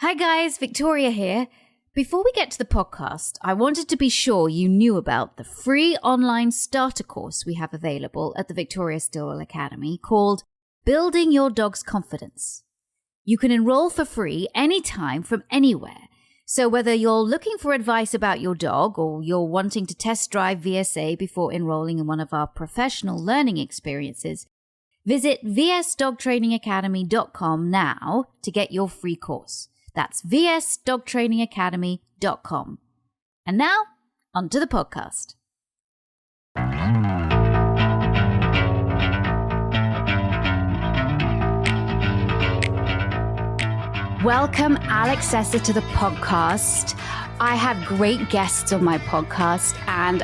Hi guys, Victoria here. Before we get to the podcast, I wanted to be sure you knew about the free online starter course we have available at the Victoria Stilwell Academy called Building Your Dog's Confidence. You can enroll for free anytime from anywhere. So whether you're looking for advice about your dog or you're wanting to test drive VSA before enrolling in one of our professional learning experiences, visit vsdogtrainingacademy.com now to get your free course. That's vsdogtrainingacademy.com. And now, on to the podcast. Welcome, Alex Sessa, to the podcast. I have great guests on my podcast, and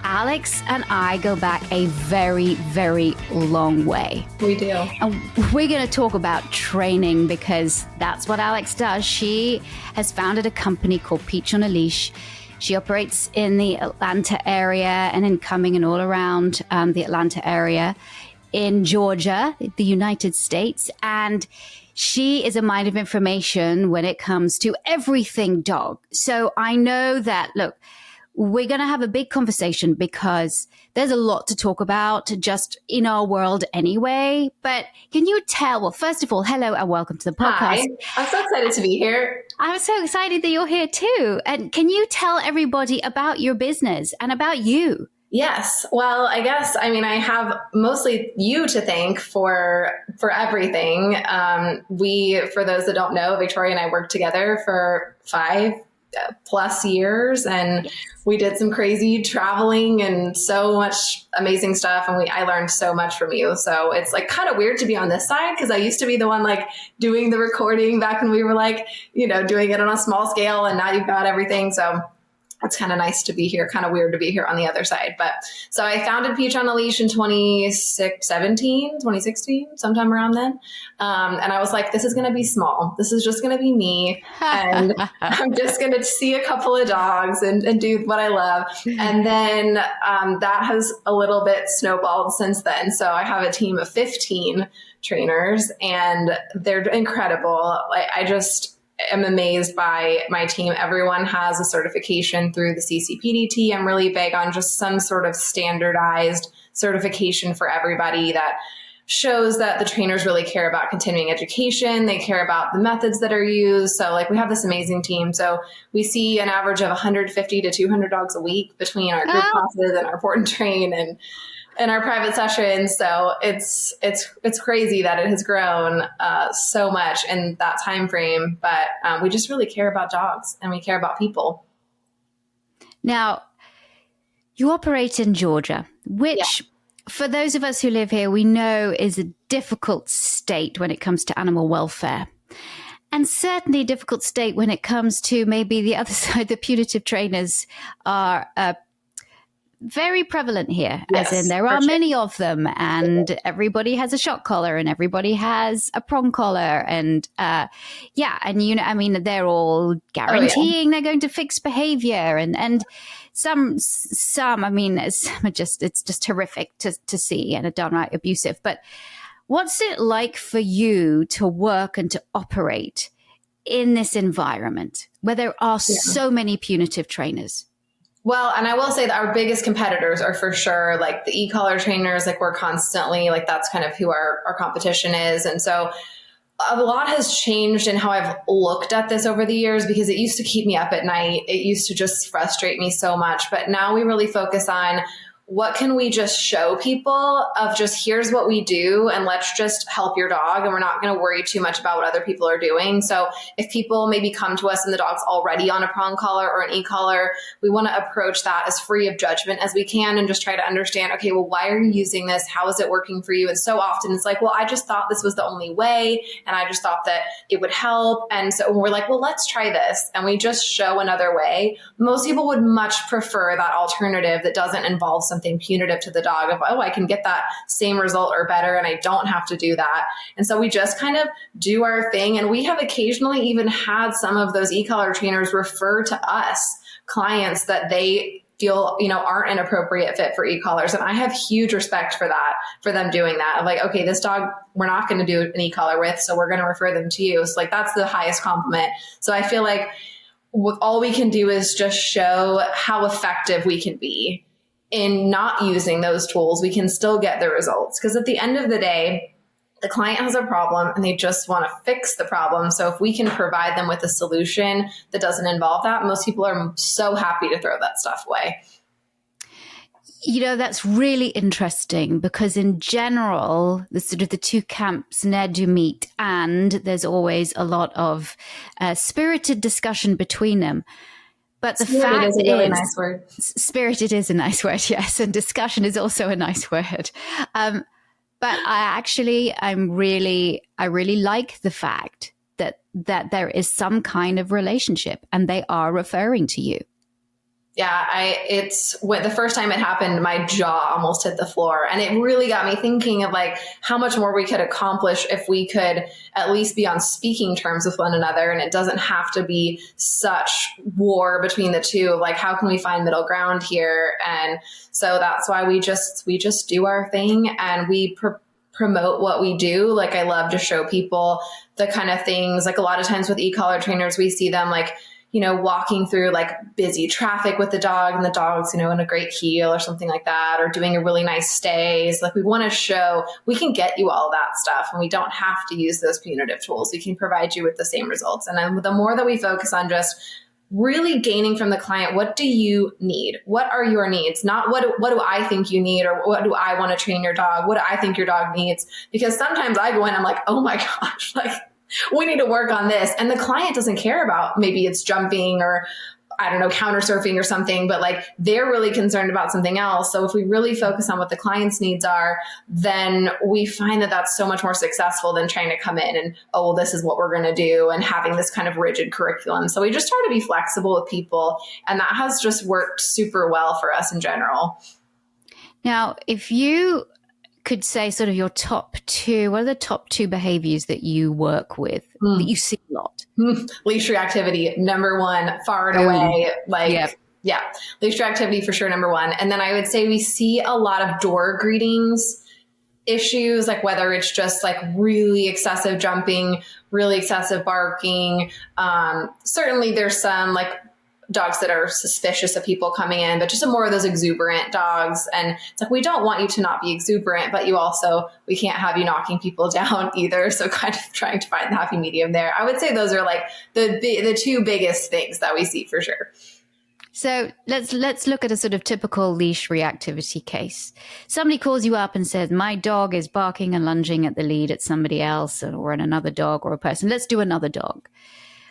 Alex and I go back a very, very long way. We do. And we're going to talk about training because that's what Alex does. She has founded a company called Peach on a Leash. She operates in the Atlanta area and in Cumming and all around the Atlanta area in Georgia, the United States. And she is a mind of information when it comes to everything dog. So I know that, look, we're going to have a big conversation because there's a lot to talk about just in our world anyway. But can you tell, well, first of all, hello and welcome to the podcast. Hi, I'm so excited to be here. I'm so excited that you're here too. And can you tell everybody about your business and about you? Yes. Well, I have mostly you to thank for everything. For those that don't know, Victoria and I worked together for 5+ years, and we did some crazy traveling and so much amazing stuff. And I learned so much from you. So it's like kind of weird to be on this side because I used to be the one like doing the recording back when we were like, doing it on a small scale, and now you've got everything. So it's kind of nice to be here, kind of weird to be here on the other side. But so I founded Peach on a Leash in 2016, sometime around then. And I was like, this is going to be small. This is just going to be me. And I'm just going to see a couple of dogs and do what I love. And then that has a little bit snowballed since then. So I have a team of 15 trainers, and they're incredible. I'm amazed by my team. Everyone has a certification through the CCPDT. I'm really big on just some sort of standardized certification for everybody that shows that the trainers really care about continuing education. They care about the methods that are used. So we have this amazing team. So we see an average of 150 to 200 dogs a week between our group classes and our Port and Train and our private sessions. So it's crazy that it has grown so much in that time frame. But we just really care about dogs and we care about people. Now, you operate in Georgia, which for those of us who live here, we know is a difficult state when it comes to animal welfare. And certainly a difficult state when it comes to maybe the other side, the punitive trainers are very prevalent here, yes, as in there are many of them, and everybody has a shock collar and everybody has a prong collar, and they're all guaranteeing they're going to fix behavior, and some it's just horrific to see and are downright abusive. But what's it like for you to work and to operate in this environment where there are so many punitive trainers? Well, and I will say that our biggest competitors are for sure like the e-collar trainers. We're constantly that's kind of who our competition is. And so a lot has changed in how I've looked at this over the years, because it used to keep me up at night. It used to just frustrate me so much. But now we really focus on what can we just show people of just here's what we do, and let's just help your dog. And we're not going to worry too much about what other people are doing. So if people maybe come to us and the dog's already on a prong collar or an e-collar, we want to approach that as free of judgment as we can and just try to understand, okay, well, why are you using this? How is it working for you? And so often it's like, well, I just thought this was the only way, and I just thought that it would help. And so we're like, well, let's try this. And we just show another way. Most people would much prefer that alternative that doesn't involve something punitive to the dog of, I can get that same result or better, and I don't have to do that. And so we just kind of do our thing. And we have occasionally even had some of those e-collar trainers refer to us clients that they feel, aren't an appropriate fit for e-collars. And I have huge respect for that, for them doing that. Of like, okay, this dog, we're not going to do an e-collar with, so we're going to refer them to you. So like, that's the highest compliment. So I feel like all we can do is just show how effective we can be in not using those tools. We can still get the results, because at the end of the day, the client has a problem and they just want to fix the problem. So if we can provide them with a solution that doesn't involve that, most people are so happy to throw that stuff away. That's really interesting, because in general, the sort of the two camps ne'er do meet, and there's always a lot of spirited discussion between them. But the spirited fact is a really nice word. Spirited is a nice word, yes, and discussion is also a nice word. But I really like the fact that there is some kind of relationship and they are referring to you. Yeah, the first time it happened, my jaw almost hit the floor. And it really got me thinking of like how much more we could accomplish if we could at least be on speaking terms with one another. And it doesn't have to be such war between the two. Like, how can we find middle ground here? And so that's why we just do our thing, and we promote what we do. Like, I love to show people the kind of things, like a lot of times with e-collar trainers, we see them like, walking through like busy traffic with the dog, and the dog's, in a great heel or something like that, or doing a really nice stay. So like, we want to show we can get you all that stuff, and we don't have to use those punitive tools. We can provide you with the same results. And then the more that we focus on just really gaining from the client, what do you need? What are your needs? Not what do I think you need, or what do I want to train your dog? What do I think your dog needs? Because sometimes I go in, I'm like, oh my gosh, like, we need to work on this. And the client doesn't care about, maybe it's jumping or I don't know, counter surfing or something, but like they're really concerned about something else. So if we really focus on what the client's needs are, then we find that that's so much more successful than trying to come in and, oh, well, this is what we're going to do, and having this kind of rigid curriculum. So we just try to be flexible with people. And that has just worked super well for us in general. Now, if you could say sort of your top two, what are the top two behaviors that you work with that you see a lot? Leash reactivity, number one, far and away. Yeah, leash reactivity for sure, number one. And then I would say we see a lot of door greetings issues, like whether it's just like really excessive jumping, really excessive barking. Certainly there's some like dogs that are suspicious of people coming in, but just more of those exuberant dogs. And it's like, we don't want you to not be exuberant, but we can't have you knocking people down either. So kind of trying to find the happy medium there. I would say those are like the two biggest things that we see for sure. So let's look at a sort of typical leash reactivity case. Somebody calls you up and says, my dog is barking and lunging at the lead at somebody else or at another dog or a person. Let's do another dog.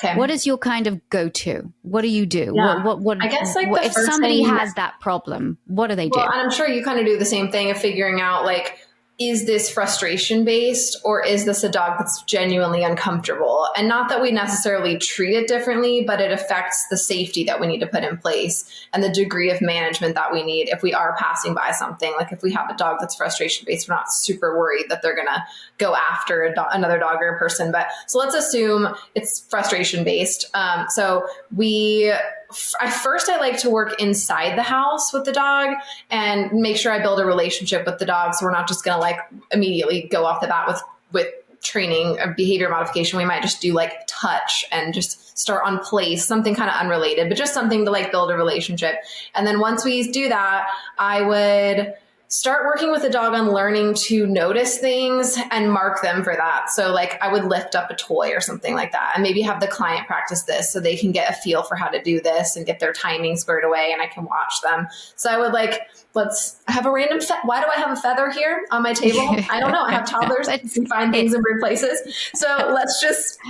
Okay. What is your kind of go-to? What do you do? Yeah. What I guess like if somebody has that problem, what do they do? Well, and I'm sure you kind of do the same thing of figuring out like, is this frustration based, or is this a dog that's genuinely uncomfortable? And not that we necessarily treat it differently, but it affects the safety that we need to put in place and the degree of management that we need if we are passing by something. Like if we have a dog that's frustration based, we're not super worried that they're going to go after another dog or a person. But so let's assume it's frustration based. I like to work inside the house with the dog and make sure I build a relationship with the dog. So we're not just going to like immediately go off the bat with training or behavior modification. We might just do like touch and just start on place, something kind of unrelated, but just something to like build a relationship. And then once we do that, I would start working with the dog on learning to notice things and mark them for that. So like I would lift up a toy or something like that, and maybe have the client practice this so they can get a feel for how to do this and get their timing squared away, and I can watch them. So I would like, let's have a random why do I have a feather here on my table? I don't know. I have toddlers. I can find things in weird places. So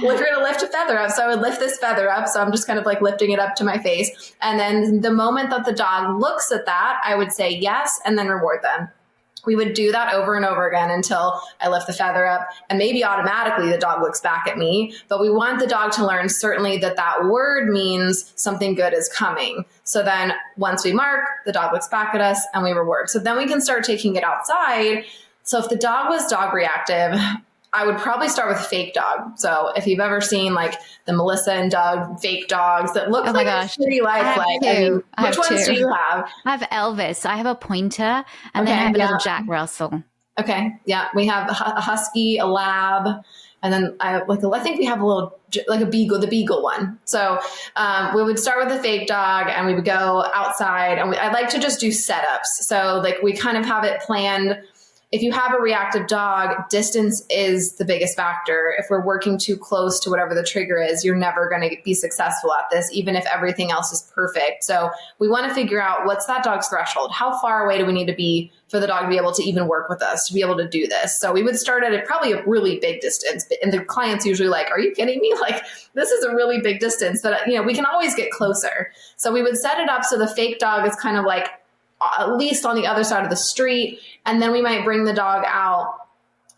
we're going to lift a feather up. So I would lift this feather up. So I'm just kind of like lifting it up to my face. And then the moment that the dog looks at that, I would say yes, and then reward them. We would do that over and over again until I lift the feather up, and maybe automatically the dog looks back at me. But we want the dog to learn certainly that word means something good is coming. So then once we mark, the dog looks back at us and we reward. So then we can start taking it outside. So if the dog was dog reactive, I would probably start with fake dog. So if you've ever seen like the Melissa and Doug fake dogs that look like a city life, which ones do you have? I have Elvis. I have a pointer, and then I have a little Jack Russell. Okay. Yeah. We have a husky, a lab, and then I think we have a little, like a beagle, the beagle one. So we would start with the fake dog and we would go outside, and I'd like to just do setups. So like we kind of have it planned. If you have a reactive dog, distance is the biggest factor. If we're working too close to whatever the trigger is, you're never going to be successful at this, even if everything else is perfect. So we want to figure out what's that dog's threshold? How far away do we need to be for the dog to be able to even work with us, to be able to do this? So we would start at probably a really big distance. And the client's usually like, are you kidding me? Like, this is a really big distance, but we can always get closer. So we would set it up so the fake dog is kind of like at least on the other side of the street. And then we might bring the dog out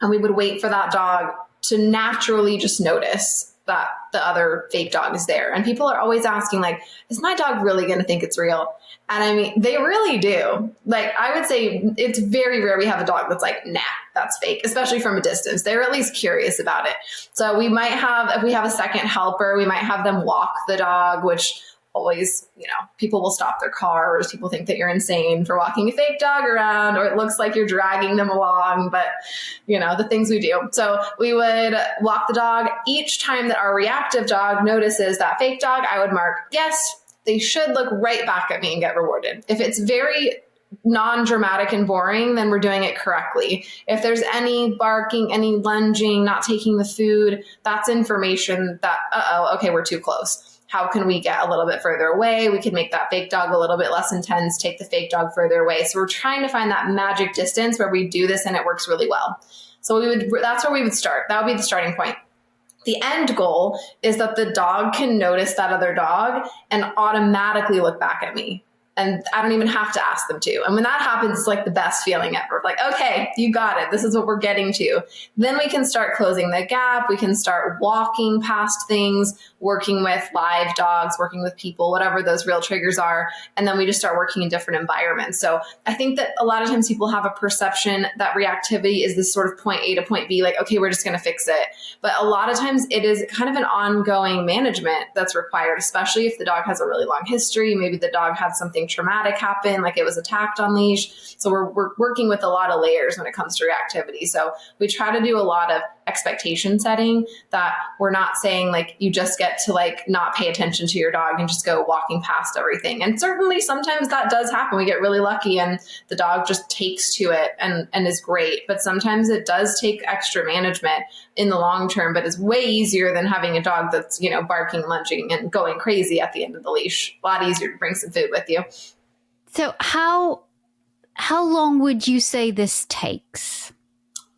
and we would wait for that dog to naturally just notice that the other fake dog is there. And people are always asking, like, is my dog really going to think it's real? And I mean, they really do. Like, I would say it's very rare we have a dog that's like, nah, that's fake, especially from a distance. They're at least curious about it. So we might have, if we have a second helper, we might have them walk the dog, which always, people will stop their cars. People think that you're insane for walking a fake dog around, or it looks like you're dragging them along, but the things we do. So we would walk the dog. Each time that our reactive dog notices that fake dog, I would mark, yes, they should look right back at me and get rewarded. If it's very non-dramatic and boring, then we're doing it correctly. If there's any barking, any lunging, not taking the food, that's information that, okay, we're too close. How can we get a little bit further away? We can make that fake dog a little bit less intense, take the fake dog further away. So we're trying to find that magic distance where we do this and it works really well. So that's where we would start. That would be the starting point. The end goal is that the dog can notice that other dog and automatically look back at me. And I don't even have to ask them to. And when that happens, it's like the best feeling ever. Like, okay, you got it. This is what we're getting to. Then we can start closing the gap. We can start walking past things, working with live dogs, working with people, whatever those real triggers are. And then we just start working in different environments. So I think that a lot of times people have a perception that reactivity is this sort of point A to point B, like, okay, we're just going to fix it. But a lot of times it is kind of an ongoing management that's required, especially if the dog has a really long history. Maybe the dog had something traumatic happen, like it was attacked on leash. So we're working with a lot of layers when it comes to reactivity. So we try to do a lot of expectation setting, that we're not saying like you just get to like not pay attention to your dog and just go walking past everything. And certainly sometimes that does happen. We get really lucky and the dog just takes to it and is great. But sometimes it does take extra management in the long term, but it's way easier than having a dog that's, barking, lunging and going crazy at the end of the leash. A lot easier to bring some food with you. So how long would you say this takes?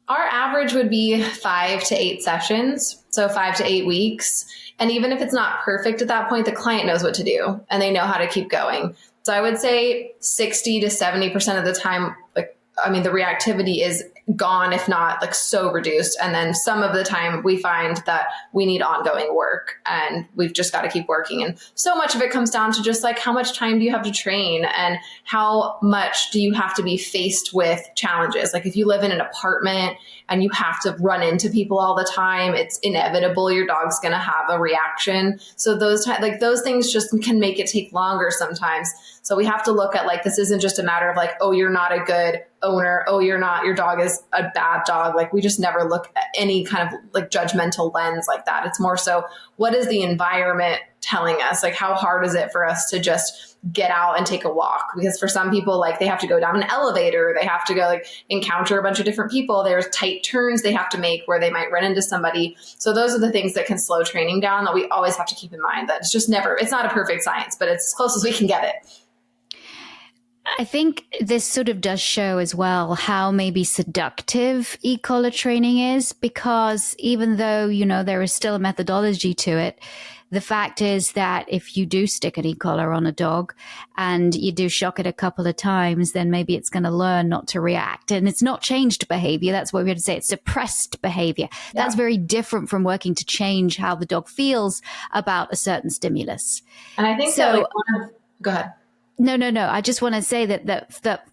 Our average would be 5 to 8 sessions. So 5 to 8 weeks. And even if it's not perfect at that point, the client knows what to do and they know how to keep going. So I would say 60 to 70% of the time, the reactivity is gone, if not like so reduced. And then some of the time we find that we need ongoing work and we've just got to keep working. And so much of it comes down to just like, how much time do you have to train and how much do you have to be faced with challenges? Like if you live in an apartment and you have to run into people all the time, it's inevitable your dog's going to have a reaction. So those things just can make it take longer sometimes. So we have to look at like, this isn't just a matter of like, oh, you're not a good owner. Oh, your dog is a bad dog. Like we just never look at any kind of like judgmental lens like that. It's more so, what is the environment telling us? Like, how hard is it for us to just get out and take a walk? Because for some people, like they have to go down an elevator, they have to go like encounter a bunch of different people. There's tight turns they have to make where they might run into somebody. So those are the things that can slow training down that we always have to keep in mind, that it's not a perfect science, but it's as close as we can get it. I think this sort of does show as well how maybe seductive e-collar training is, because even though, there is still a methodology to it, the fact is that if you do stick an e-collar on a dog and you do shock it a couple of times, then maybe it's going to learn not to react. And it's not changed behavior. That's what we have to say. It's suppressed behavior. Yeah. That's very different from working to change how the dog feels about a certain stimulus. And I think go ahead. No. I just want to say that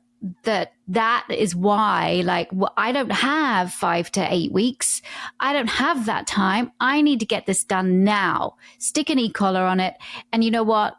that is why, like, I don't have 5 to 8 weeks. I don't have that time. I need to get this done now. Stick an e-collar on it. And you know what?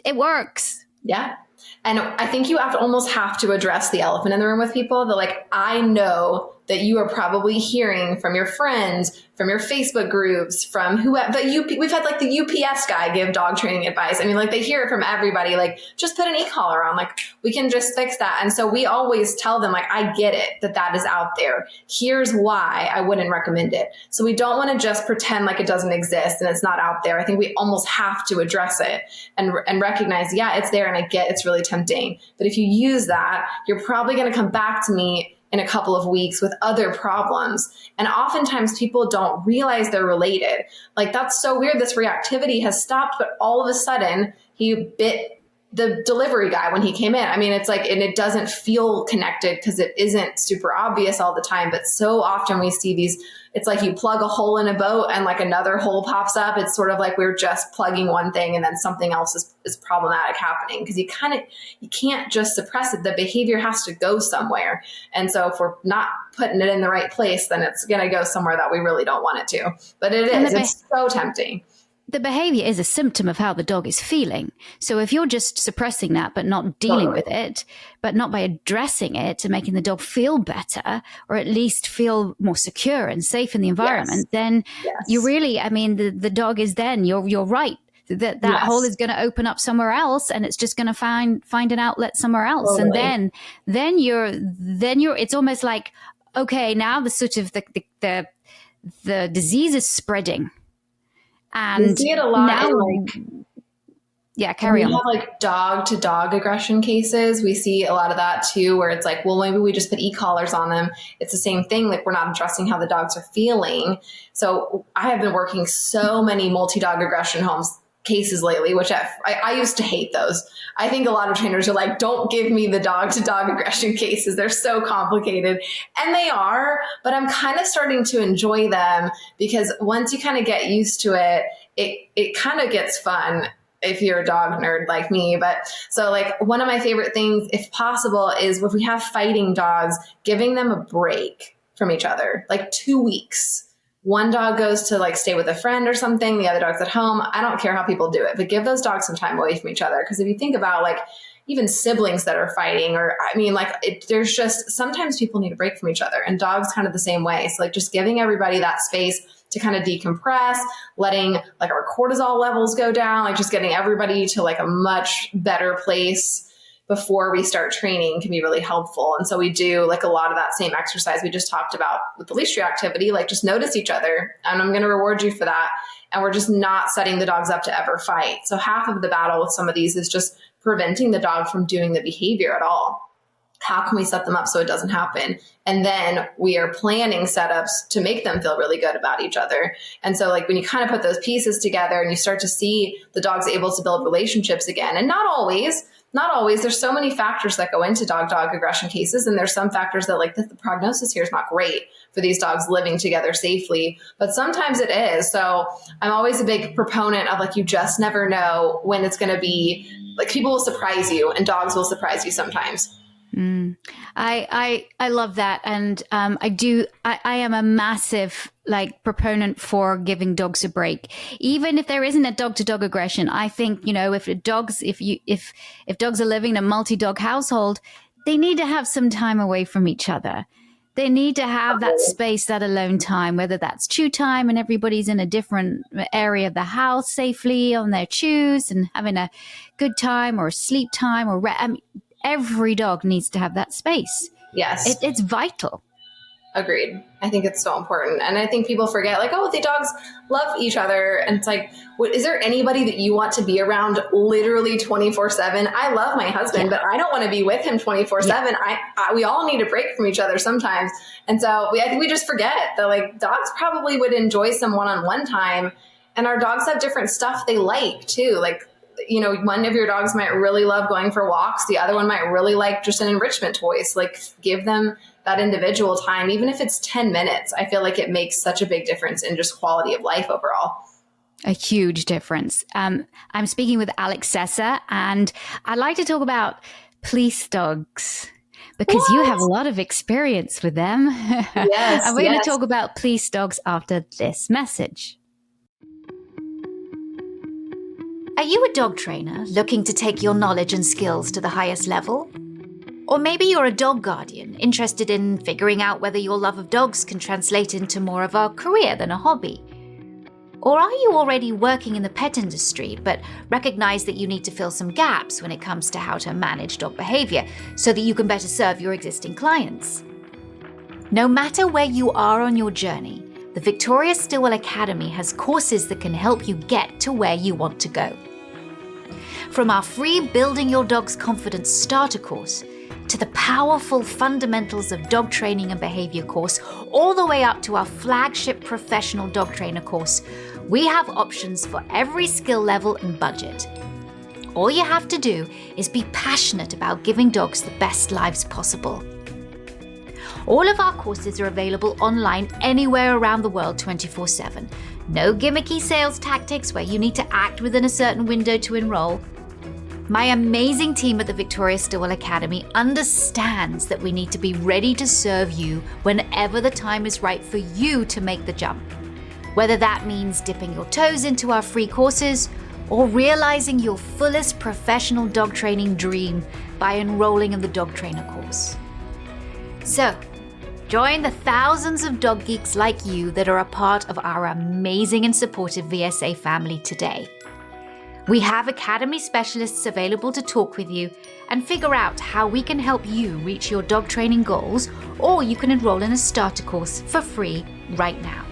It works. Yeah. And I think you almost have to address the elephant in the room with people. That like, I know that you are probably hearing from your friends, from your Facebook groups, from whoever. We've had like the UPS guy give dog training advice. I mean, like they hear it from everybody. Like, just put an e-collar on. Like, we can just fix that. And so we always tell them, like, I get it that is out there. Here's why I wouldn't recommend it. So we don't want to just pretend like it doesn't exist and it's not out there. I think we almost have to address it and recognize, yeah, it's there, and I get it's really tempting. But if you use that, you're probably going to come back to me in a couple of weeks with other problems. And oftentimes people don't realize they're related. Like, that's so weird. This reactivity has stopped, but all of a sudden he bit the delivery guy when he came in. I mean, it's like, and it doesn't feel connected because it isn't super obvious all the time. But so often we see these, it's like you plug a hole in a boat and like another hole pops up. It's sort of like we're just plugging one thing and then something else is problematic happening, because you can't just suppress it. The behavior has to go somewhere. And so if we're not putting it in the right place, then it's going to go somewhere that we really don't want it to. But it's so tempting. The behavior is a symptom of how the dog is feeling. So if you're just suppressing that, but not dealing with it, but not by addressing it and making the dog feel better, or at least feel more secure and safe in the environment, then you really, I mean, the dog is then, you're right. That hole is going to open up somewhere else, and it's just going to find an outlet somewhere else. Totally. And then you're, it's almost like, okay, now the sort of the disease is spreading. And we see it a lot now, carry on. We have like dog to dog aggression cases. We see a lot of that too, where it's like, well, maybe we just put e-collars on them. It's the same thing. Like, we're not addressing how the dogs are feeling. So I have been working so many multi-dog aggression cases lately, which I used to hate those. I think a lot of trainers are like, don't give me the dog to dog aggression cases. They're so complicated, and they are, but I'm kind of starting to enjoy them, because once you kind of get used to it, it kind of gets fun if you're a dog nerd like me. But so like, one of my favorite things, if possible, is if we have fighting dogs, giving them a break from each other, like 2 weeks. One dog goes to like stay with a friend or something. The other dog's at home. I don't care how people do it, but give those dogs some time away from each other. Because if you think about like even siblings that are fighting, or I mean, like there's just, sometimes people need a break from each other, and dogs kind of the same way. So like, just giving everybody that space to kind of decompress, letting like our cortisol levels go down, like just getting everybody to like a much better place before we start training can be really helpful. And so we do like a lot of that same exercise we just talked about with the leash reactivity, like just notice each other, and I'm going to reward you for that. And we're just not setting the dogs up to ever fight. So half of the battle with some of these is just preventing the dog from doing the behavior at all. How can we set them up so it doesn't happen? And then we are planning setups to make them feel really good about each other. And so like, when you kind of put those pieces together and you start to see the dogs able to build relationships again, and not always, there's so many factors that go into dog aggression cases. And there's some factors that like the prognosis here is not great for these dogs living together safely, but sometimes it is. So I'm always a big proponent of like, you just never know when it's going to be, like, people will surprise you, and dogs will surprise you sometimes. I love that. And I am a massive like proponent for giving dogs a break, even if there isn't a dog to dog aggression. I think, if dogs are living in a multi-dog household, they need to have some time away from each other. They need to have that space, that alone time, whether that's chew time and everybody's in a different area of the house safely on their chews and having a good time, or sleep time, or every dog needs to have that space. Yes. It's vital. Agreed. I think it's so important. And I think people forget, like, oh, the dogs love each other. And it's like, is there anybody that you want to be around literally 24/7? I love my husband, but I don't want to be with him 24/7. We all need a break from each other sometimes. And so I think we just forget that like dogs probably would enjoy some one-on-one time. And our dogs have different stuff they like too. Like, one of your dogs might really love going for walks. The other one might really like just an enrichment toy. So like, give them that individual time, even if it's 10 minutes. I feel like it makes such a big difference in just quality of life overall. A huge difference. I'm speaking with Alex Sessa, and I'd like to talk about police dogs because you have a lot of experience with them. Yes. And we're going to talk about police dogs after this message. Are you a dog trainer looking to take your knowledge and skills to the highest level? Or maybe you're a dog guardian interested in figuring out whether your love of dogs can translate into more of a career than a hobby? Or are you already working in the pet industry but recognize that you need to fill some gaps when it comes to how to manage dog behavior so that you can better serve your existing clients? No matter where you are on your journey, the Victoria Stilwell Academy has courses that can help you get to where you want to go. From our free Building Your Dog's Confidence starter course to the powerful Fundamentals of Dog Training and Behavior course, all the way up to our flagship Professional Dog Trainer course, we have options for every skill level and budget. All you have to do is be passionate about giving dogs the best lives possible. All of our courses are available online anywhere around the world 24/7. No gimmicky sales tactics where you need to act within a certain window to enroll. My amazing team at the Victoria Stilwell Academy understands that we need to be ready to serve you whenever the time is right for you to make the jump. Whether that means dipping your toes into our free courses or realizing your fullest professional dog training dream by enrolling in the dog trainer course. So, join the thousands of dog geeks like you that are a part of our amazing and supportive VSA family today. We have Academy specialists available to talk with you and figure out how we can help you reach your dog training goals, or you can enroll in a starter course for free right now.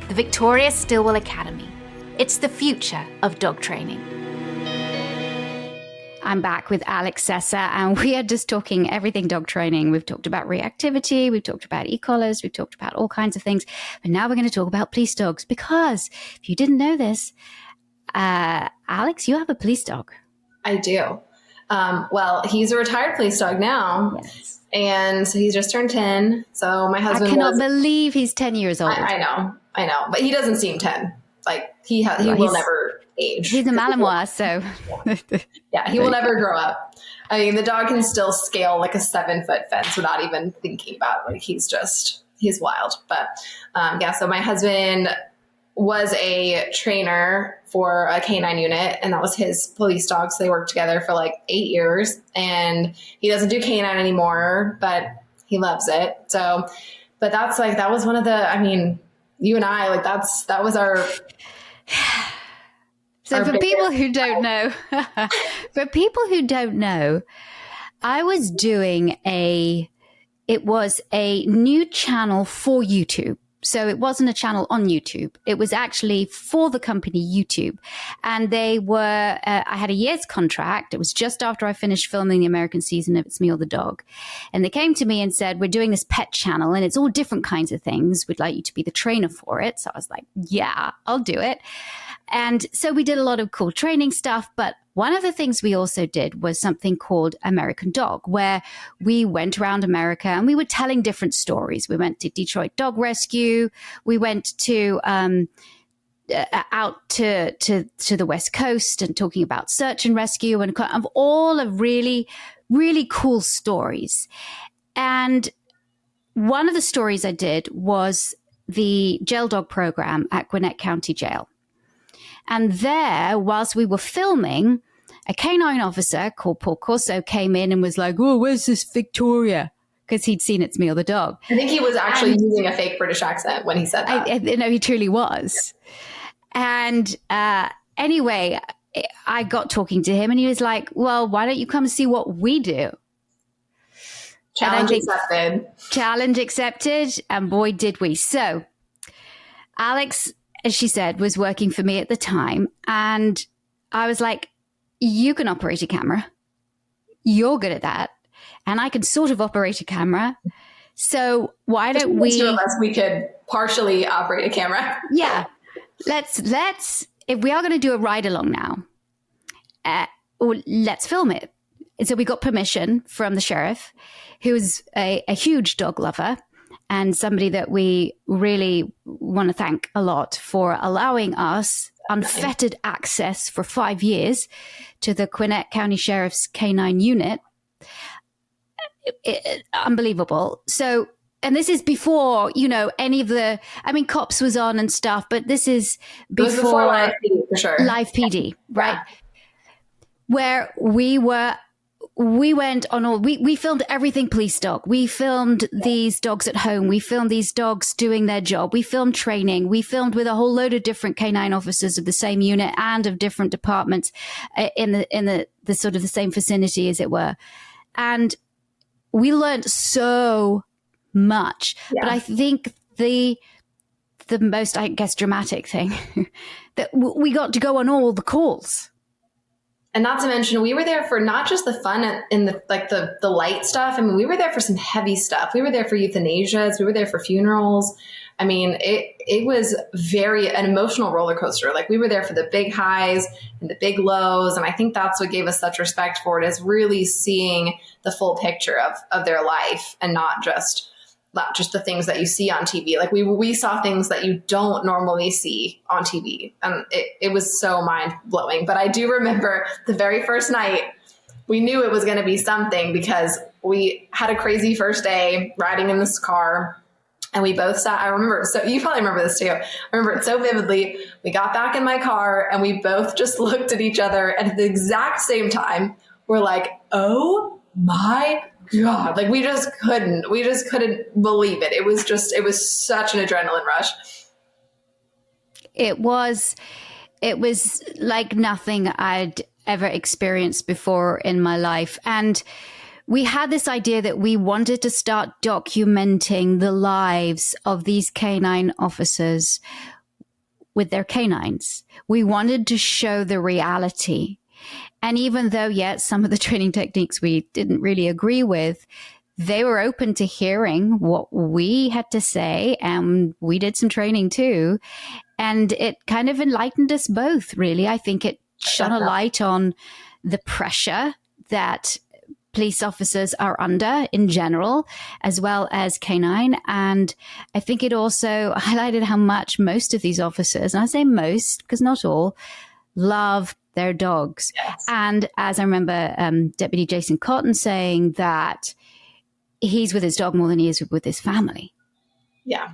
The Victoria Stilwell Academy. It's the future of dog training. I'm back with Alex Sessa, and we are just talking everything dog training. We've talked about reactivity, we've talked about e-collars, we've talked about all kinds of things. But now we're going to talk about police dogs, because if you didn't know this, Alex, you have a police dog. I do. Well, he's a retired police dog now. Yes. And so he's just turned 10. So my husband cannot believe he's 10 years old. I know. But he doesn't seem 10. Like he will never age. He's a Malinois, so. Yeah, he will never grow up. I mean, the dog can still scale like a 7-foot fence without even thinking about it. Like he's wild. But so my husband was a trainer for a canine unit, and that was his police dog. So they worked together for like 8 years, and he doesn't do canine anymore, but he loves it. So, but that was one of the, you and I, like that was our. So for people who don't know, I was doing it was a new channel for YouTube. So it wasn't a channel on YouTube. It was actually for the company YouTube. And they were, I had a year's contract. It was just after I finished filming the American season of It's Me or the Dog. And they came to me and said, we're doing this pet channel and it's all different kinds of things. We'd like you to be the trainer for it. So I was like, yeah, I'll do it. And so we did a lot of cool training stuff. But one of the things we also did was something called American Dog, where we went around America and we were telling different stories. We went to Detroit Dog Rescue. We went to out to the West Coast and talking about search and rescue and of all of really, really cool stories. And one of the stories I did was the jail dog program at Gwinnett County Jail. And there, whilst we were filming, a canine officer called Paul Corso came in and was like, oh, where's this Victoria? Because he'd seen It's Me or the Dog. I think he was actually using a fake British accent when he said that. No, he truly was. And anyway, I got talking to him and he was like, well, why don't you come see what we do? Challenge accepted. Challenge accepted. And boy, did we. So Alex, as she said, was working for me at the time. And I was like, you can operate a camera. You're good at that. And I can sort of operate a camera. So why don't we... Two of us, we could partially operate a camera. Yeah. Let's if we are going to do a ride along now, let's film it. And so we got permission from the sheriff, who's a huge dog lover, and somebody that we really want to thank a lot for allowing us unfettered access for 5 years to the Gwinnett County Sheriff's Canine Unit. unbelievable. So, and this is before, any of Cops was on and stuff, but this is before Live PD, for sure. Live PD, right? Yeah. Where we went on we filmed everything police dog. We filmed these dogs at home. We filmed these dogs doing their job. We filmed training. We filmed with a whole load of different canine officers of the same unit and of different departments in the sort of the same vicinity, as it were. And we learned so much. Yeah. But I think the most, I guess, dramatic thing that we got to go on all the calls. And not to mention, we were there for not just the fun and the light stuff. I mean, we were there for some heavy stuff. We were there for euthanasias. We were there for funerals. I mean, it was an emotional roller coaster. Like, we were there for the big highs and the big lows. And I think that's what gave us such respect for it, is really seeing the full picture of their life, and not just the things that you see on TV. Like, we saw things that you don't normally see on TV. And it was so mind blowing. But I do remember the very first night, we knew it was going to be something, because we had a crazy first day riding in this car. And we both sat, I remember, so you probably remember this too. I remember it so vividly. We got back in my car and we both just looked at each other, and at the exact same time, we're like, oh my God. Like, we just couldn't believe it. It was such an adrenaline rush. It was like nothing I'd ever experienced before in my life. And we had this idea that we wanted to start documenting the lives of these canine officers with their canines. We wanted to show the reality. And even though, yet, some of the training techniques we didn't really agree with, they were open to hearing what we had to say. And we did some training too. And it kind of enlightened us both, really. I think it shone a light on the pressure that police officers are under in general, as well as canine. And I think it also highlighted how much most of these officers, and I say most because not all, love their dogs. Yes. And as I remember Deputy Jason Cotton saying that he's with his dog more than he is with his family. Yeah,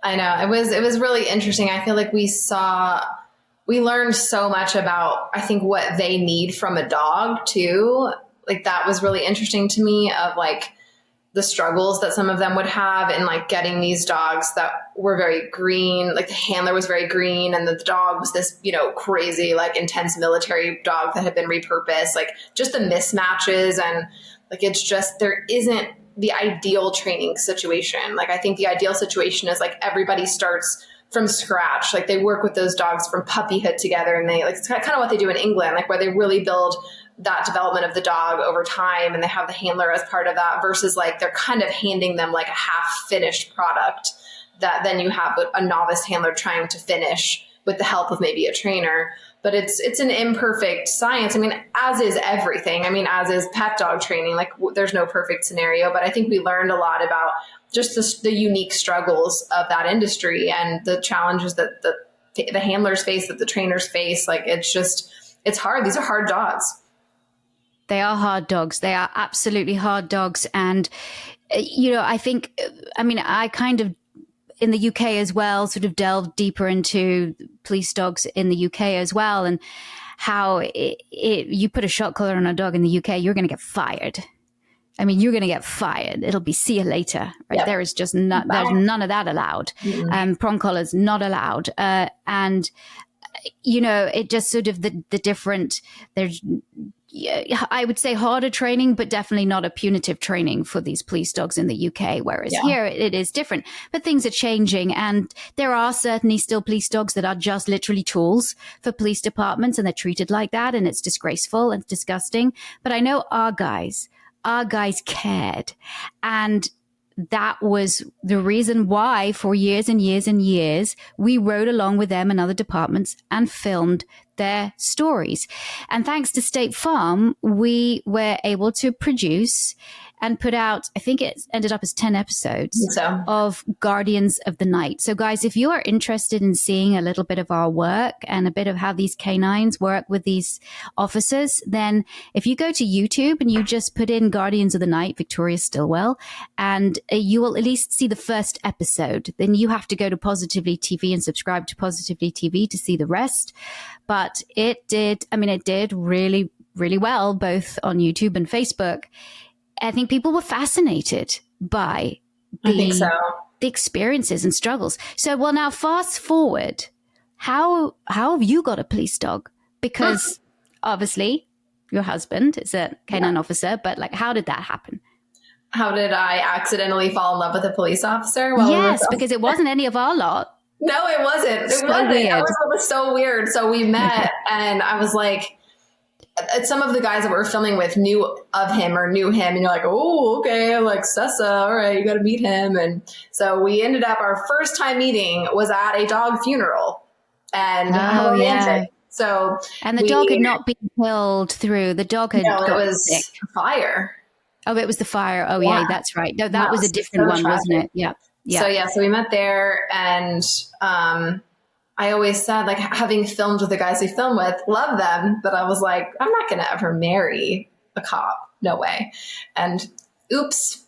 I know. It was really interesting. I feel like we learned so much about, I think, what they need from a dog too. Like, that was really interesting to me, of like the struggles that some of them would have in like getting these dogs that were very green. Like, the handler was very green, and the dog was this, crazy, like, intense military dog that had been repurposed. Like, just the mismatches, and like, it's just, there isn't the ideal training situation. Like, I think the ideal situation is like everybody starts from scratch. Like, they work with those dogs from puppyhood together, and it's kind of what they do in England, like, where they really build that development of the dog over time, and they have the handler as part of that, versus like they're kind of handing them like a half finished product that then you have a novice handler trying to finish with the help of maybe a trainer. But it's an imperfect science. I mean, as is everything. I mean, as is pet dog training. Like, there's no perfect scenario, but I think we learned a lot about just the unique struggles of that industry, and the challenges that the handlers face, that the trainers face. Like, it's hard. These are hard dogs. They are hard dogs. They are absolutely hard dogs. And, I think, I kind of, in the UK as well, sort of delved deeper into police dogs in the UK as well, and how you put a shot collar on a dog in the UK, you're going to get fired. I mean, you're going to get fired. It'll be see you later, right? Yep. There is just there's none of that allowed. Mm-hmm. Prong collars not allowed. And, it just sort of the different, there's, I would say harder training, but definitely not a punitive training for these police dogs in the UK, whereas here it is different. But things are changing, and there are certainly still police dogs that are just literally tools for police departments, and they're treated like that, and it's disgraceful and disgusting. But I know our guys cared, and that was the reason why for years and years and years, we rode along with them and other departments and filmed their stories. And thanks to State Farm, we were able to produce and put out, I think it ended up as 10 episodes of Guardians of the Night. So guys, if you are interested in seeing a little bit of our work and a bit of how these canines work with these officers, then if you go to YouTube and you just put in Guardians of the Night, Victoria Stilwell, and you will at least see the first episode. Then you have to go to Positively TV and subscribe to Positively TV to see the rest. But it did really, really well, both on YouTube and Facebook. I think people were fascinated by the experiences and struggles. So, well, now fast forward, how have you got a police dog? Because obviously your husband is a canine officer, but like, how did that happen? How did I accidentally fall in love with a police officer? Yes, because it wasn't any of our lot. No, it wasn't. It was so weird. So we met and I was like, some of the guys that we were filming with knew of him or knew him. And you're like, oh, okay. I'm like, Sessa, all right, you got to meet him. And so we ended up, our first time meeting was at a dog funeral. And So, and the dog had not been killed through. The dog had it was sick. Fire. Oh, it was the fire. Oh, yeah, that's right. No, that was a different one, wasn't it? Yeah. Yeah. So we met there, and I always said, like, having filmed with the guys we film with, love them, but I was like, I'm not going to ever marry a cop. No way. And oops,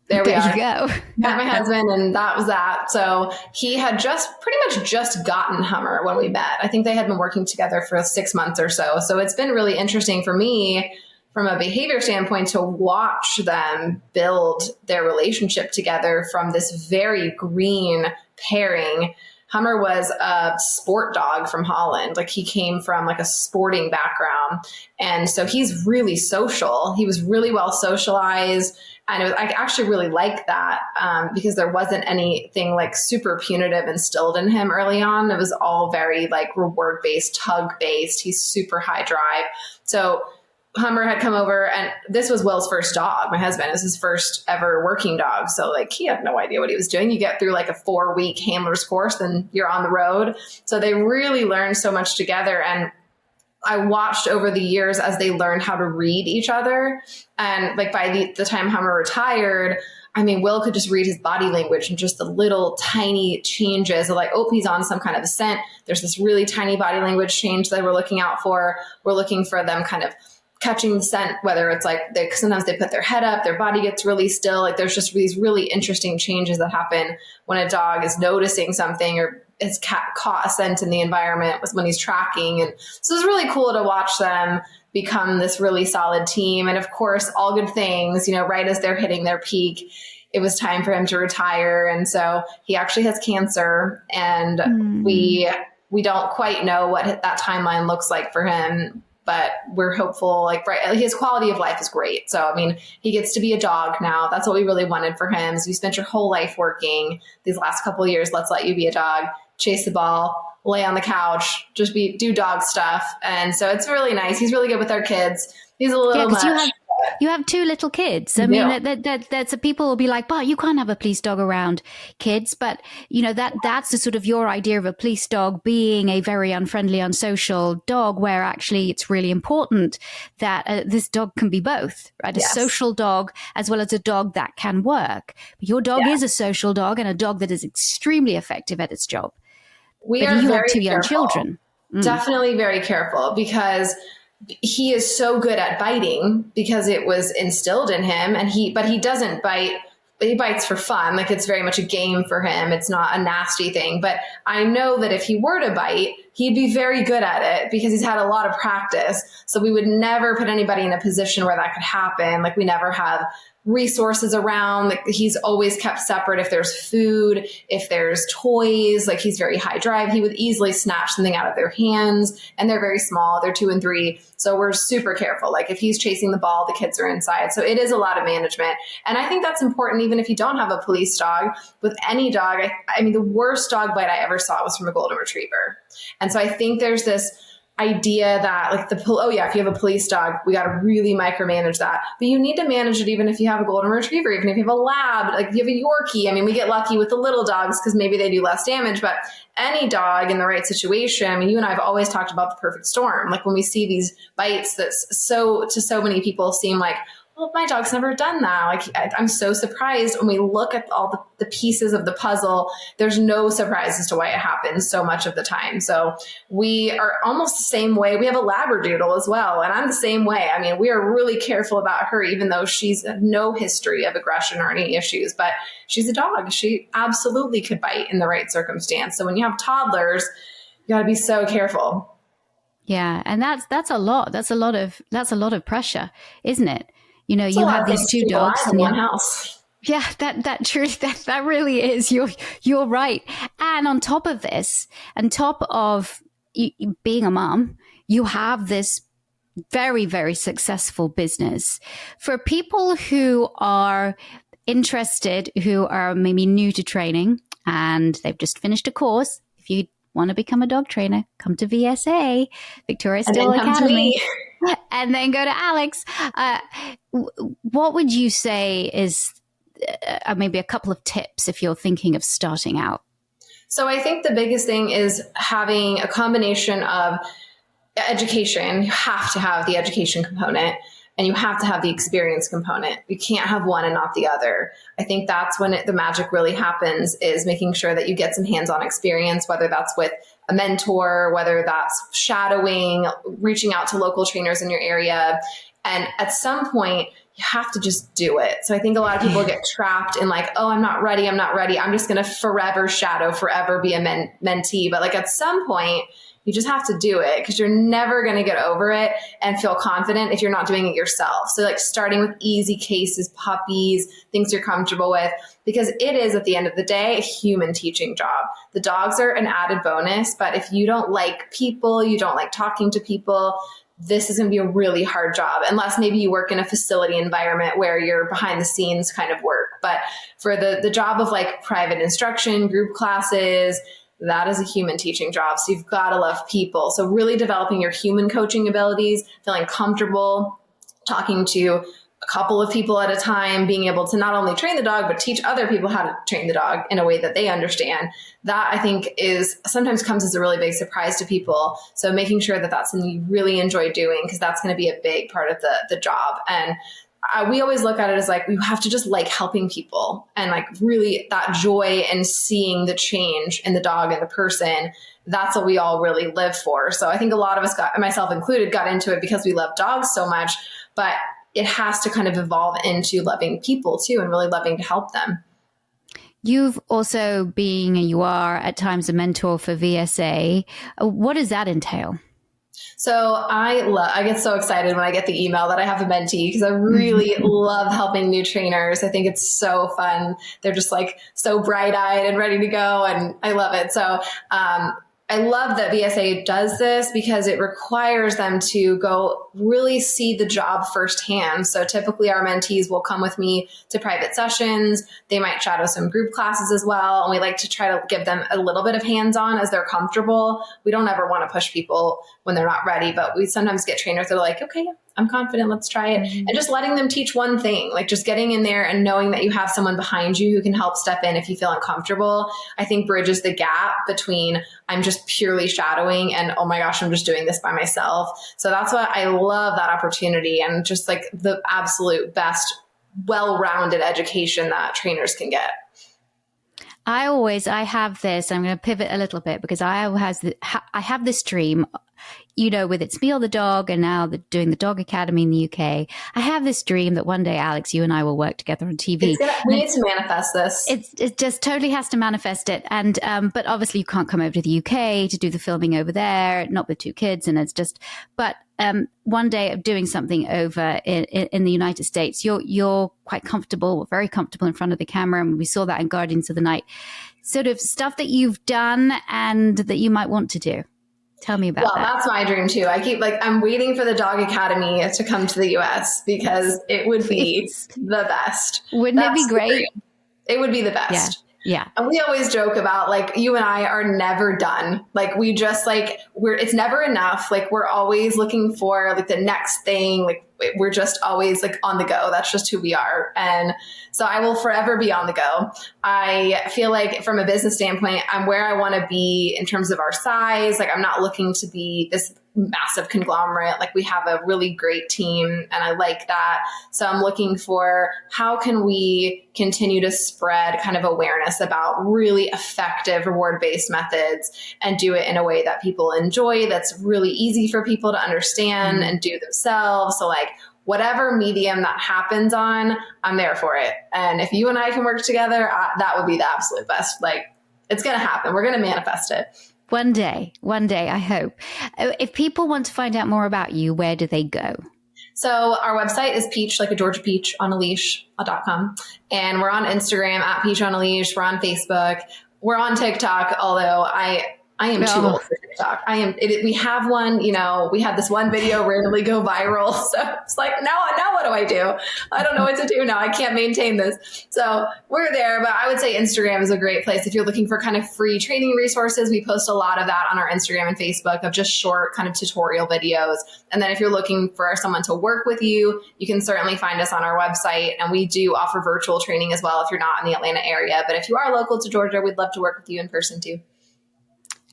there we are. You go. Met my husband, and that was that. So he had pretty much just gotten Hummer when we met. I think they had been working together for 6 months or so. So it's been really interesting for me from a behavior standpoint to watch them build their relationship together from this very green pairing. Hummer was a sport dog from Holland. Like, he came from like a sporting background. And so he's really social. He was really well socialized. And I actually really liked that because there wasn't anything like super punitive instilled in him early on. It was all very like reward-based, tug-based. He's super high drive. So Hummer had come over, and this was Will's first dog. My husband, it was his first ever working dog. So like, he had no idea what he was doing. You get through like a 4-week handler's course, then you're on the road. So they really learned so much together. And I watched over the years as they learned how to read each other. And like by the time Hummer retired, I mean, Will could just read his body language and just the little tiny changes of like, oh, he's on some kind of a scent. There's this really tiny body language change that we're looking out for. We're looking for them kind of catching the scent, whether it's like sometimes they put their head up, their body gets really still. Like, there's just these really interesting changes that happen when a dog is noticing something or has caught a scent in the environment when he's tracking. And so it's really cool to watch them become this really solid team. And of course, all good things, right as they're hitting their peak, it was time for him to retire. And so he actually has cancer, and we don't quite know what that timeline looks like for him. But we're hopeful, his quality of life is great. So, I mean, he gets to be a dog now. That's what we really wanted for him. So you spent your whole life working these last couple of years. Let's let you be a dog, chase the ball, lay on the couch, just do dog stuff. And so it's really nice. He's really good with our kids. He's a little much. You have 2 little kids. I mean, that's people will be like, but you can't have a police dog around kids. But, that's the sort of your idea of a police dog being a very unfriendly, unsocial dog, where actually it's really important that this dog can be both, right? Yes. A social dog as well as a dog that can work. But your dog is a social dog and a dog that is extremely effective at its job. You have 2 young children. Definitely very careful, because he is so good at biting because it was instilled in him, but he doesn't bite. He bites for fun. Like, it's very much a game for him. It's not a nasty thing. But I know that if he were to bite, he'd be very good at it because he's had a lot of practice. So we would never put anybody in a position where that could happen. Like, we never have resources around. Like, he's always kept separate. If there's food, if there's toys, like, he's very high drive. He would easily snatch something out of their hands, and they're very small. They're 2 and 3. So we're super careful. Like, if he's chasing the ball, the kids are inside. So it is a lot of management. And I think that's important, even if you don't have a police dog. With any dog, I mean, the worst dog bite I ever saw was from a golden retriever. And so I think there's this idea that like if you have a police dog, we got to really micromanage that. But you need to manage it even if you have a golden retriever, even if you have a lab, like if you have a Yorkie. I mean, we get lucky with the little dogs because maybe they do less damage, but any dog in the right situation, I mean, you and I have always talked about the perfect storm. Like when we see these bites that to so many people seem like well, my dog's never done that. Like, I'm so surprised when we look at all the pieces of the puzzle. There's no surprise as to why it happens so much of the time. So we are almost the same way. We have a Labradoodle as well. And I'm the same way. I mean, we are really careful about her, even though she's no history of aggression or any issues, but she's a dog. She absolutely could bite in the right circumstance. So when you have toddlers, you got to be so careful. Yeah. And that's a lot. That's a lot of pressure, isn't it? You know, you have these two dogs in one house. Yeah, that really is. You're right. And on top of this, on top of being a mom, you have this very, very successful business. For people who are interested, who are maybe new to training and they've just finished a course, if you want to become a dog trainer, come to VSA, Victoria Still Academy. And then go to Alex. What would you say is maybe a couple of tips if you're thinking of starting out? So I think the biggest thing is having a combination of education. You have to have the education component and you have to have the experience component. You can't have one and not the other. I think that's when the magic really happens, is making sure that you get some hands-on experience, whether that's with a mentor, whether that's shadowing, reaching out to local trainers in your area. And at some point, you have to just do it. So I think a lot of people get trapped in like, oh, I'm not ready. I'm just going to forever shadow, forever be a mentee. But like at some point, you just have to do it, because you're never going to get over it and feel confident if you're not doing it yourself. So like starting with easy cases, puppies, things you're comfortable with, because it is at the end of the day a human teaching job. The dogs are an added bonus, but if you don't like people, you don't like talking to people, this is going to be a really hard job, unless maybe you work in a facility environment where you're behind the scenes kind of work. But for the job of like private instruction, group classes, that is a human teaching job. So you've got to love people. So really developing your human coaching abilities, feeling comfortable talking to a couple of people at a time, being able to not only train the dog, but teach other people how to train the dog in a way that they understand. That I think is sometimes comes as a really big surprise to people. So making sure that that's something you really enjoy doing, because that's going to be a big part of the job. And we always look at it as like, we have to just like helping people, and like really that joy and seeing the change in the dog and the person. That's what we all really live for. So I think a lot of us, myself included, got into it because we love dogs so much, but it has to kind of evolve into loving people too, and really loving to help them. You've also you are at times a mentor for VSA. What does that entail? So I get so excited when I get the email that I have a mentee, because I really love helping new trainers. I think it's so fun. They're just like so bright-eyed and ready to go, and I love it. So I love that VSA does this, because it requires them to go really see the job firsthand. So typically our mentees will come with me to private sessions. They might shadow some group classes as well. And we like to try to give them a little bit of hands-on as they're comfortable. We don't ever want to push people when they're not ready, but we sometimes get trainers that are like, okay, I'm confident, let's try it. And just letting them teach one thing, like just getting in there and knowing that you have someone behind you who can help step in if you feel uncomfortable, I think bridges the gap between I'm just purely shadowing and, oh my gosh, I'm just doing this by myself. So that's why I love that opportunity, and just like the absolute best, well-rounded education that trainers can get. I have this, I'm going to pivot a little bit, because I have this dream, you know, with It's Me or the Dog, and now doing the Dog Academy in the UK. I have this dream that one day, Alex, you and I will work together on TV. We need to manifest this. It just totally has to manifest it. And, but obviously you can't come over to the UK to do the filming over there, not with two kids. And it's just, but one day of doing something over in the United States, you're quite comfortable, very comfortable in front of the camera. And we saw that in Guardians of the Night, sort of stuff that you've done and that you might want to do. Tell me about that. Well, that's my dream too. I'm waiting for the Dog Academy to come to the US, because it would be the best. Wouldn't it be great? It would be the best. Yeah. And we always joke about like, you and I are never done. Like we just like, it's never enough. Like we're always looking for like the next thing. Like we're just always like on the go. That's just who we are. And so I will forever be on the go. I feel like from a business standpoint, I'm where I want to be in terms of our size. Like I'm not looking to be this massive conglomerate. Like, we have a really great team, and I like that. So I'm looking for how can we continue to spread kind of awareness about really effective reward-based methods and do it in a way that people enjoy, that's really easy for people to understand and do themselves. So like, whatever medium that happens on, I'm there for it. And if you and I can work together, that would be the absolute best. Like, it's going to happen. We're going to manifest it. One day, I hope. If people want to find out more about you, where do they go? So our website is peach, like a Georgia peach, on a leash.com. And we're on Instagram at Peach on a Leash. We're on Facebook. We're on TikTok, although I am too old for TikTok. We have one, we had this one video randomly go viral. So it's like, now what do I do? I don't know what to do now. I can't maintain this. So we're there, but I would say Instagram is a great place. If you're looking for kind of free training resources, we post a lot of that on our Instagram and Facebook of just short kind of tutorial videos. And then if you're looking for someone to work with you, you can certainly find us on our website. And we do offer virtual training as well if you're not in the Atlanta area. But if you are local to Georgia, we'd love to work with you in person too.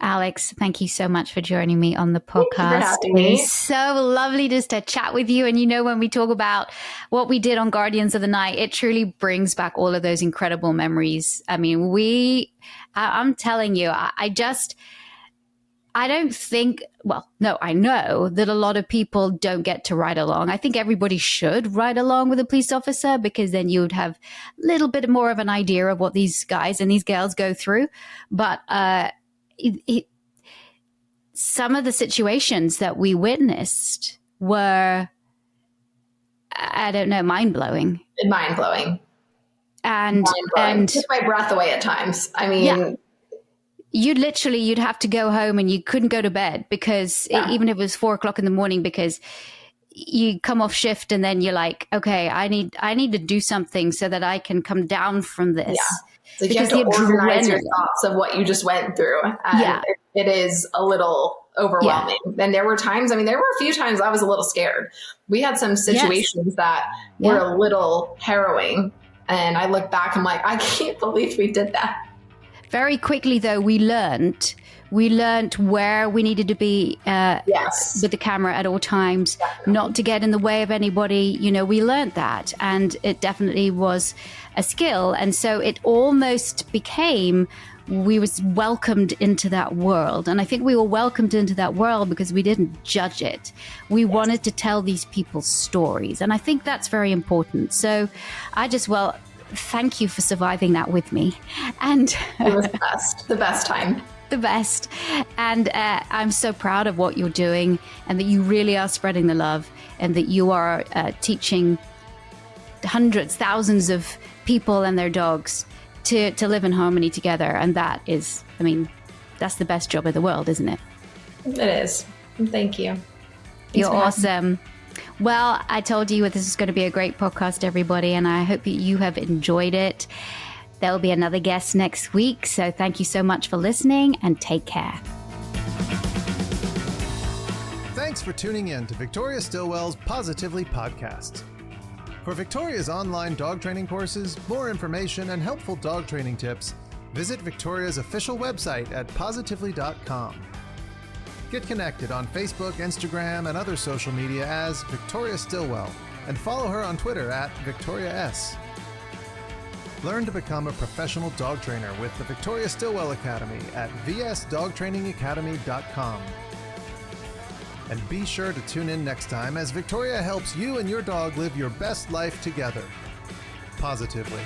Alex, thank you so much for joining me on the podcast. It's so lovely just to chat with you. And when we talk about what we did on Guardians of the Night, it truly brings back all of those incredible memories. I mean, I'm telling you, I know that a lot of people don't get to ride along. I think everybody should ride along with a police officer, because then you would have a little bit more of an idea of what these guys and these girls go through. But, some of the situations that we witnessed were, I don't know, mind-blowing. And took my breath away at times. I mean, you'd have to go home and you couldn't go to bed because even if it was 4:00 in the morning, because you come off shift and then you're like, okay, I need to do something so that I can come down from this. Yeah. So you have to organize your thoughts of what you just went through. And it is a little overwhelming. Yeah. And there were times, there were a few times I was a little scared. We had some situations that were a little harrowing. And I look back, I'm like, I can't believe we did that. Very quickly, though, we learned where we needed to be with the camera at all times, not to get in the way of anybody. We learned that, and it definitely was a skill. And so it almost became, we was welcomed into that world. And I think we were welcomed into that world because we didn't judge it. We wanted to tell these people's stories. And I think that's very important. So thank you for surviving that with me. And it was the best time. The best. And I'm so proud of what you're doing, and that you really are spreading the love, and that you are teaching hundreds, thousands of people and their dogs to live in harmony together. And that is, that's the best job in the world, isn't it? It is. Thank you. You're awesome. Well, I told you this is going to be a great podcast, everybody, and I hope that you have enjoyed it. There will be another guest next week, so thank you so much for listening, and take care. Thanks for tuning in to Victoria Stilwell's Positively podcast. For Victoria's online dog training courses, more information, and helpful dog training tips, visit Victoria's official website at positively.com. Get connected on Facebook, Instagram, and other social media as Victoria Stilwell, and follow her on Twitter at Victoria S. Learn to become a professional dog trainer with the Victoria Stilwell Academy at vsdogtrainingacademy.com. And be sure to tune in next time as Victoria helps you and your dog live your best life together, positively.